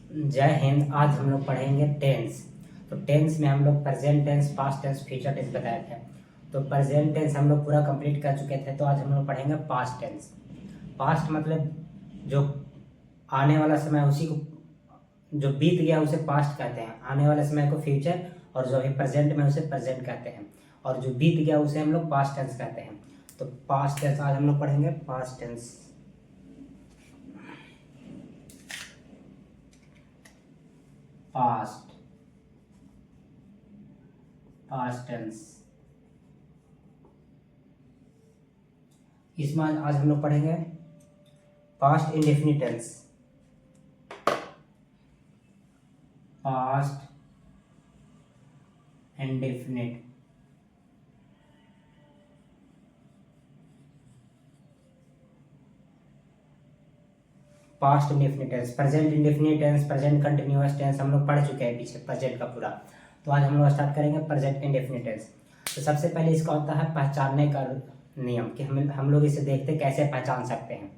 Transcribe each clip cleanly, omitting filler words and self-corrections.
जय हिंद। आज हम लोग पढ़ेंगे टेंस। तो टेंस में हम लोग present tense, past tense, future tense बताए थे। तो प्रेजेंट टेंस हम लोग पूरा कंप्लीट कर चुके थे। तो आज हम लोग पढ़ेंगे पास्ट टेंस। पास्ट मतलब जो आने वाला समय, उसी को जो बीत गया उसे पास्ट कहते हैं। आने वाले समय को फ्यूचर, और जो अभी प्रेजेंट में उसे प्रेजेंट कहते हैं। और जो बीत गया उसे हम लोग पास्ट टेंस कहते हैं। तो पास्ट टेंस आज हम लोग पढ़ेंगे। Past tense, past past tense. इसमें आज हम लोग पढ़ेंगे past indefinite tense. Past indefinite, past indefinite tense, present indefinite tense, present continuous tense हम लोग पढ़ चुके हैं पीछे प्रेजेंट का पूरा। तो आज हम लोग स्टार्ट करेंगे प्रेजेंट इंडेफिनिट टेंस। तो सबसे पहले इसका होता है पहचानने का नियम कि हम लोग इसे देखते कैसे पहचान सकते हैं।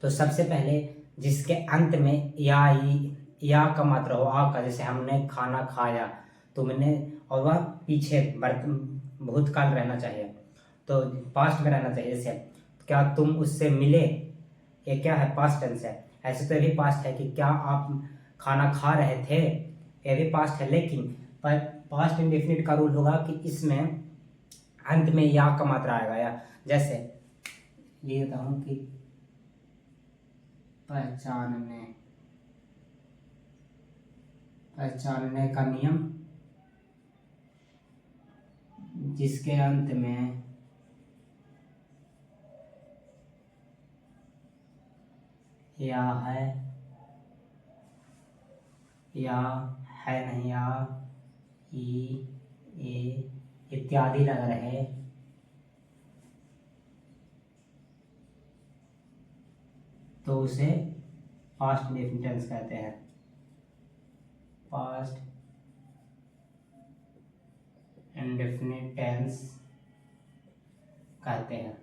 तो सबसे पहले जिसके अंत में या का मात्रा हो, आ का, जैसे हमने खाना खाया, तुमने, और वह पीछे भूतकाल रहना चाहिए, तो पास्ट में रहना चाहिए। जैसे क्या तुम उससे मिले, ये क्या है? पास्ट टेंस है। ऐसे तो ये भी पास्ट है कि क्या आप खाना खा रहे थे, ये भी पास्ट है। लेकिन पर पास्ट इंडेफिनिट का रूल होगा कि इसमें अंत में या का मात्रा आएगा। या जैसे लिख देता हूँ कि पहचानने पहचानने का नियम, जिसके अंत में या है, या है नहीं, या ई ए इत्यादि लग रहे, तो उसे पास्ट इंडेफिनिट टेंस कहते हैं। पास्ट इंडेफिनिट टेंस कहते हैं।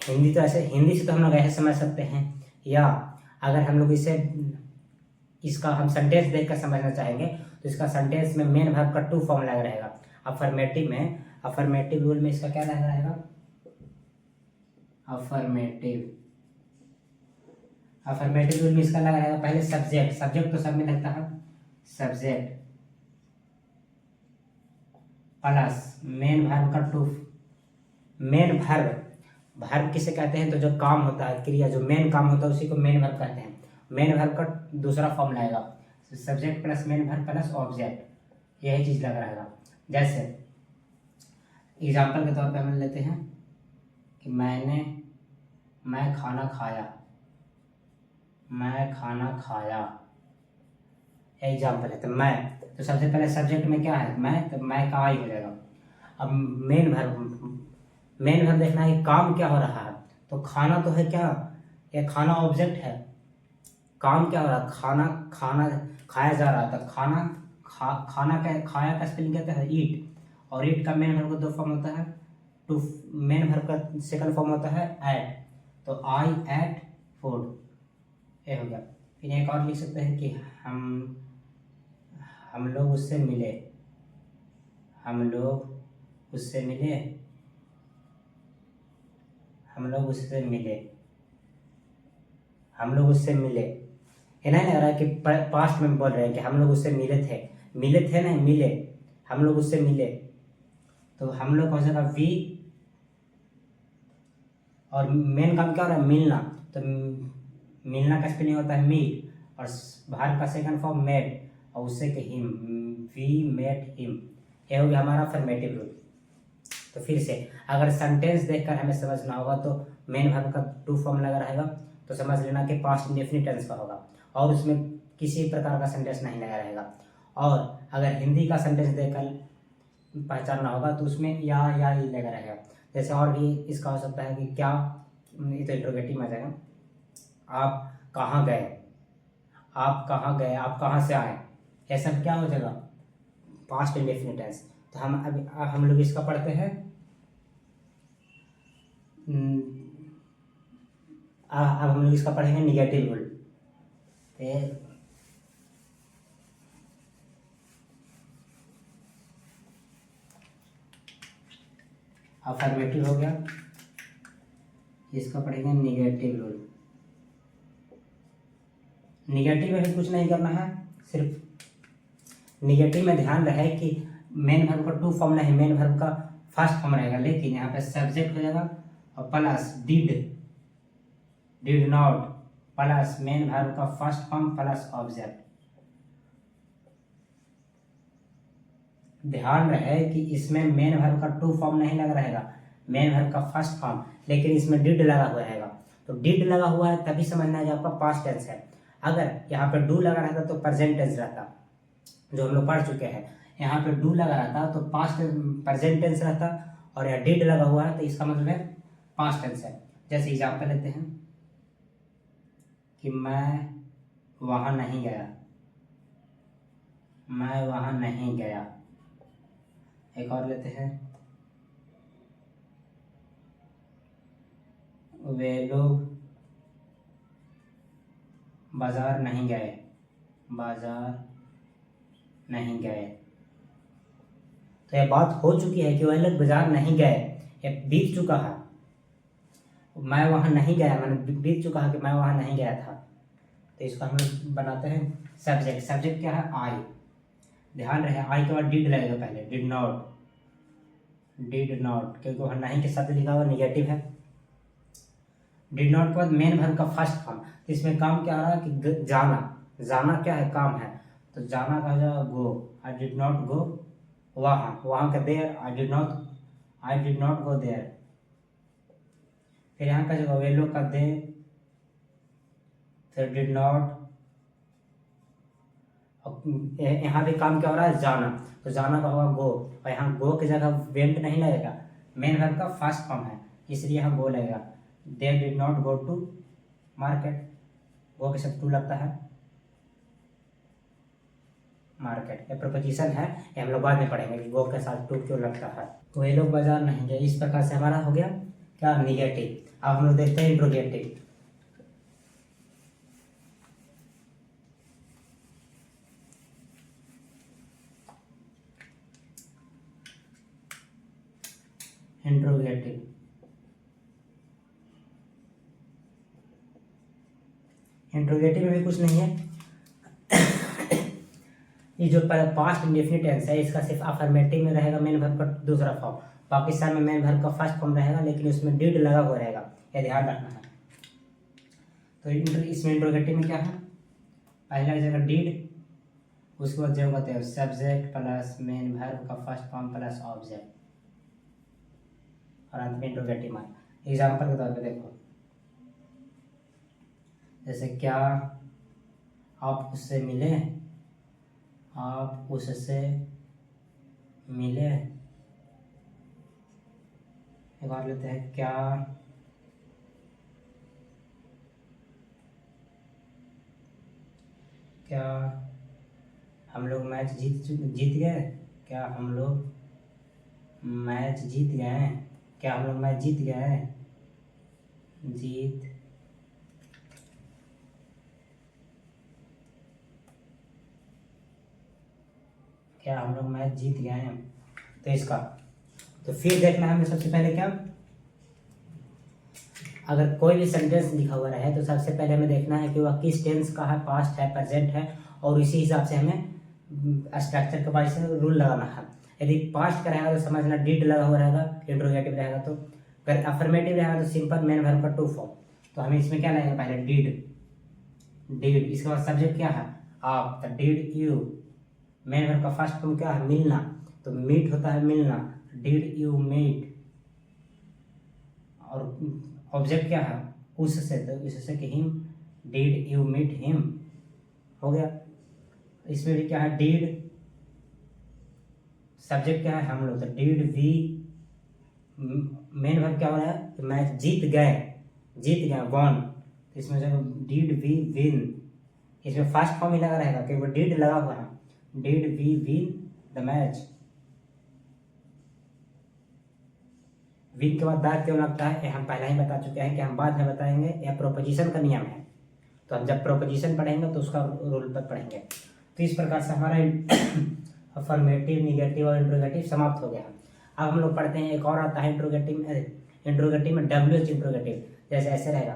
हिंदी से तो हम लोग ऐसे समझ सकते हैं, या अगर हम लोग इसका हम सेंटेंस देखकर समझना चाहेंगे तो इसका सेंटेंस में मेन वर्ब का टू फॉर्म लगा रहेगा। अफर्मेटिव रूल में इसका क्या लगा रहेगा? अफर्मेटिव रूल में इसका लगा रहेगा पहले सब्जेक्ट तो सब में लगता है, सब्जेक्ट प्लस मेन वर्ब का टू। मेन वर्ब किसे कहते हैं? तो जो काम होता है, क्रिया, जो मेन काम होता है उसी को मेन वर्ब कहते हैं। मेन वर्ब का दूसरा फॉर्म लाएगा, subject plus main verb plus object, यही चीज लग रहेगा। जैसे एग्जाम्पल के तौर पे हम लेते हैं कि मैं खाना खाया, एग्जाम्पल है। तो सबसे पहले सब्जेक्ट में क्या है? मैं, तो मैं का आई हो जाएगा। अब मेन वर्ब देखना है काम क्या हो रहा है। तो खाना तो है क्या? ये खाना ऑब्जेक्ट है। काम क्या हो रहा है? खाना खाया जा रहा था। खाना का खाया का स्पेलिंग कहते हैं ईट, और ईट का मेन वर्ब का दो फॉर्म होता है। टू मेन वर्ब का सेकंड फॉर्म होता है एट, तो आई एट फूड, ये हो गया। फिर एक और लिख सकते हैं कि हम लोग उससे मिले, हम लोग उससे मिले, ये नहीं लग रहा है कि पास्ट में बोल रहे हैं कि हम लोग उससे मिले थे नहीं, मिले, हम लोग उससे मिले। तो हम लोग हो जाएगा वी, और मेन काम क्या हो रहा है? मिलना, तो मिलना का स्पेलिंग होता है मीट, और वर्ब का सेकंड फॉर्म मेट, और उससे कि हिम, वी मेट हिम। ये हो गया हमारा अफर्मेटिव रूल। तो फिर से अगर सेंटेंस देखकर हमें समझना होगा तो मेन वर्ब का टू फॉर्म लगा रहेगा, तो समझ लेना कि पास्ट इंडेफिनिट टेंस का होगा, और उसमें किसी प्रकार का सेंटेंस नहीं लगा रहेगा। और अगर हिंदी का सेंटेंस देखकर पहचानना होगा तो उसमें या ही लगा रहेगा। जैसे और भी इसका हो सकता है कि क्या, ये तो इंट्रोगेटिव में आ जाएगा। आप कहाँ गए, आप कहाँ से आए, ये सब क्या हो जाएगा? Past indefinite tense. तो अब हम लोग इसका पढ़ते हैं। अब हम लोग इसका पढ़ेंगे निगेटिव रूल। अफर्मेटिव हो गया, इसका पढ़ेंगे निगेटिव रूल। निगेटिव में भी कुछ नहीं करना है, सिर्फ निगेटिव में ध्यान रहे कि मेन वर्ब का टू फॉर्म नहीं, मेन वर्ब का फर्स्ट फॉर्म रहेगा, लेकिन यहाँ पे सब्जेक्ट हो जाएगा और plus did not plus main verb का फर्स्ट फॉर्म प्लस ऑब्जेक्ट। ध्यान रहे कि इसमें मेन वर्ब का टू फॉर्म नहीं लगा रहेगा, मेन वर्ब का फर्स्ट फॉर्म, लेकिन इसमें डिड लगा हुआ रहेगा। तो डिड लगा हुआ है तभी समझना है कि आपका पास्ट टेंस है। अगर यहाँ पे डू लगा रहता तो प्रेजेंट टेंस रहता, जो हम लोग पढ़ चुके हैं। यहाँ पे डू लगा रहता तो पास्ट प्रेजेंट टेंस रहता, और यहाँ डिड लगा हुआ है तो इसका मतलब है पास्ट टेंस है। जैसे एग्जाम्पल लेते हैं कि मैं वहाँ नहीं गया, मैं वहाँ नहीं गया। एक और लेते हैं, वे लोग बाजार नहीं गए, बाजार नहीं गए। तो यह बात हो चुकी है कि वे लोग बाजार नहीं गए, ये बीत चुका है। मैं वहाँ नहीं गया, मैंने बीत चुका है कि मैं वहाँ नहीं गया था। तो इसको हम लोग बनाते हैं सब्जेक्ट। सब्जेक्ट क्या है? आई। ध्यान रहे आई के बाद डिड लगेगा पहले, डिड नॉट, क्योंकि वहाँ नहीं के साथ लिखा हुआ निगेटिव है। डिड नॉट के बाद मेन वर्ब का फर्स्ट फॉर्म। इसमें काम क्या आ रहा है कि जाना, जाना क्या है? काम है। तो जाना का हो जाएगा गो, आई डिड नॉट गो वहाँ, वहाँ का there, I did not go there. फिर यहाँ का जो वे लोग का दे, फिर डिड नॉट। यहाँ भी काम क्या हो रहा है? जाना, तो जाना का होगा गो, और यहाँ गो की जगह वेंट नहीं लगेगा, मेन वर्ब का फर्स्ट फॉर्म है, इसलिए यहाँ गो लगेगा। They did not go to market, go के साथ टू लगता है, मार्केट। ये प्रपोजिशन है, ये हम लोग बाद में पढ़ेंगे कि गो के साथ टू क्यों लगता है। तो ये लोग बाजार नहीं गए। इस प्रकार से हमारा हो गया क्या? निगेटिव। अब हम लोग देखते हैं इंट्रोगेटिव। इंट्रोगेटिव इंट्रोगेटिव में भी कुछ नहीं है। ये जो पास्ट इंडेफिनिट टेंस है, इसका सिर्फ अफर्मेटिव में रहेगा मेन वर्ब का दूसरा फॉर्म, पाकिस्तान में मेन वर्ब का फर्स्ट फॉर्म रहेगा, लेकिन उसमें डिड लगा हुआ रहेगा, यह ध्यान रखना है। तो इसमें इंट्रोगेटिव में क्या है? पहला जगह डिड, उसके बाद जो कहते हैं सब्जेक्ट प्लस मेन वर्ब का फर्स्ट फॉर्म प्लस ऑब्जेक्ट, और अंत में इंट्रोगेटिव मार्क। एग्जाम्पल के तौर पे देखो, जैसे क्या आप उससे मिले, आप उससे मिले। एक बार लेते हैं, क्या हम लोग मैच जीत गए, क्या हम लोग मैच जीत गए, क्या हम लोग मैच जीत गए, जीत क्या हम लोग मैच जीत गए हैं। तो इसका तो फिर देखना है हमें सबसे पहले क्या, अगर कोई भी सेंटेंस लिखा हुआ रहे तो सबसे पहले हमें देखना है कि वह किस टेंस का है, पास्ट है, प्रेजेंट है, और इसी हिसाब से हमें स्ट्रक्चर के बारे में रूल लगाना है। यदि पास्ट का रहेगा तो समझना डिड लगा हुआ रहेगा, इंट्रोगेटिव रहेगा तो। अगर अफर्मेटिव रहेगा तो सिंपल मेन वर्ब का टू फॉर्म। तो हमें इसमें क्या लगेगा? पहले डिड, इसके बाद सब्जेक्ट क्या है? आप, तो डिड यू। मेन वर्ब का फर्स्ट फॉर्म क्या है? मिलना, तो मीट होता है मिलना, डिड यू मीट। और ऑब्जेक्ट क्या है? उससे, तो इससे कि him, did you meet him, हो गया। इसमें भी क्या है? डिड, सब्जेक्ट क्या है? हम लोग, तो डिड वी। मेन वर्ब क्या हो रहा है? कि मैच जीत गए, वॉन। इसमें जो डिड वी विन, इसमें फर्स्ट फॉर्म ही लगा रहेगा क्योंकि डिड लगा हुआ है, did we win the match. Will के बाद द क्यों लगता है, ये हम पहले ही बता चुके हैं कि हम बाद में बताएंगे, यह प्रोपोजिशन का नियम है। तो हम जब प्रोपोजिशन पढ़ेंगे तो उसका रूल पर पढ़ेंगे। तो इस प्रकार से हमारा अफर्मेटिव, निगेटिव और इंट्रोगेटिव समाप्त हो गया। अब हम लोग पढ़ते हैं, एक और आता है इंट्रोगेटिव में WH इंट्रोगेटिव। जैसे ऐसे रहेगा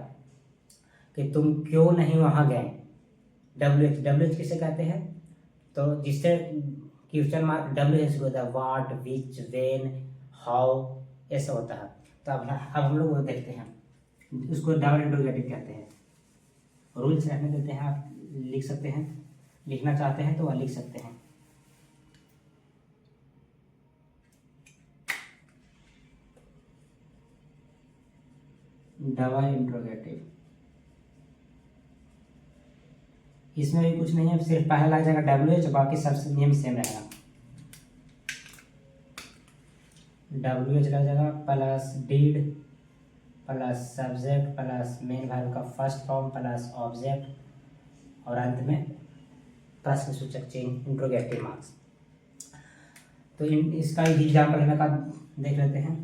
कि तुम क्यों नहीं वहाँ गए। WH किसे कहते हैं, तो जिससे क्वेश्चन मार्क WH शुरू होता है, व्हाट, विच, वेन, हाउ, ऐसा होता है। तो अब हम लोग वो देखते हैं, उसको डबल इंट्रोगेटिव कहते हैं। रूल्स रहने देते हैं, आप लिख सकते हैं, लिखना चाहते हैं तो वह लिख सकते हैं। डबल इंट्रोगेटिव, इसमें भी कुछ नहीं है, सिर्फ पहला लग जाएगा WH, बाकी सबसे नियम सेम रहेगा। WH लग जाएगा plus did plus subject plus main verb का फर्स्ट फॉर्म प्लस ऑब्जेक्ट और अंत में प्रश्न सूचक चिन्ह, इंट्रोगेटिव मार्क्स। तो इसका एक एग्जाम्पल हमें का देख लेते हैं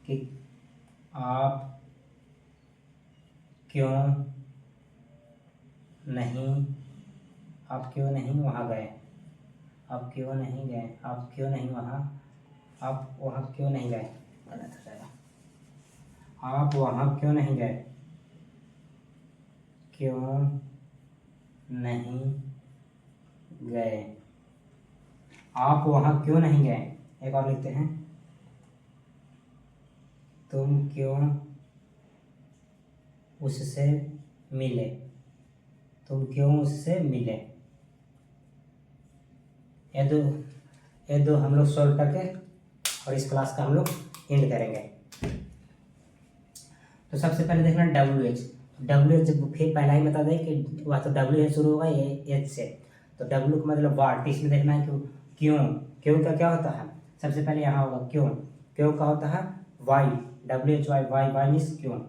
कि आप क्यों नहीं वहाँ गए, आप क्यों नहीं गए, आप क्यों नहीं वहाँ, आप वहाँ क्यों नहीं गए, गलत हो जाएगा, आप वहाँ क्यों नहीं गए, क्यों नहीं गए, आप वहाँ क्यों नहीं गए। एक और लिखते हैं, तुम क्यों उससे मिले, तुम क्यों उससे मिले। ये दो हम लोग सॉल्व करके और इस क्लास का हम लोग एंड करेंगे। तो सबसे पहले देखना WH फिर पहला ही बता दें कि वह तो W शुरू होगा, ये H से, तो W का मतलब वाट। इसमें देखना है क्यों का क्या होता है, सबसे पहले यहाँ होगा क्यों का होता है वाई, WHY मीन्स क्यों।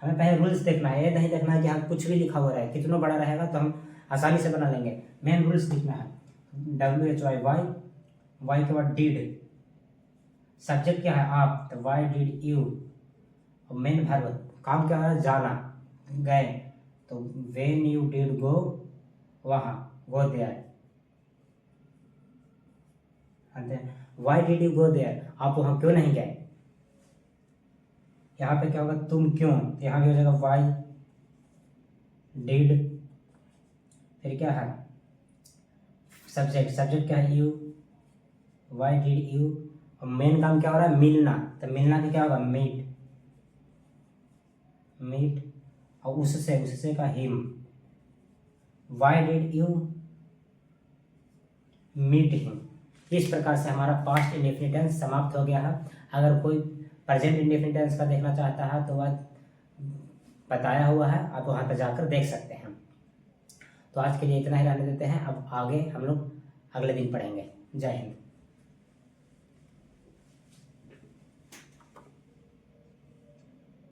हमें पहले रूल्स देखना है, ये नहीं देखना है कि हाँ कुछ भी लिखा हुआ रहे, कितना बड़ा रहेगा तो हम आसानी से बना लेंगे। मेन रूल्स लिखना है, WHY वाई के बाद डीड, सब्जेक्ट क्या है आप, तो वाई डिड यू, और मेन वर्ब काम क्या है जाना, गए, तो व्हेन यू डिड गो वहाँ, go there. Why did you go there, आप वहाँ क्यों नहीं गए। यहाँ पे क्या होगा तुम क्यों, यहाँ भी हो जाएगा वाई डिड, फिर क्या है सब्जेक्ट क्या है यू, वाई डिड यू, और मेन काम क्या हो रहा है मिलना, तो मिलना का क्या होगा मीट, और उससे का him, why did you meet him. इस प्रकार से हमारा पास्ट इंडेफिनिट टेंस समाप्त हो गया है। अगर कोई प्रेजेंट इंडेफिनिट टेंस का देखना चाहता है तो वह बताया हुआ है, आप वहाँ पर जाकर देख सकते हैं। तो आज के लिए इतना ही रहने देते हैं, अब आगे हम लोग अगले दिन पढ़ेंगे। जय हिंद।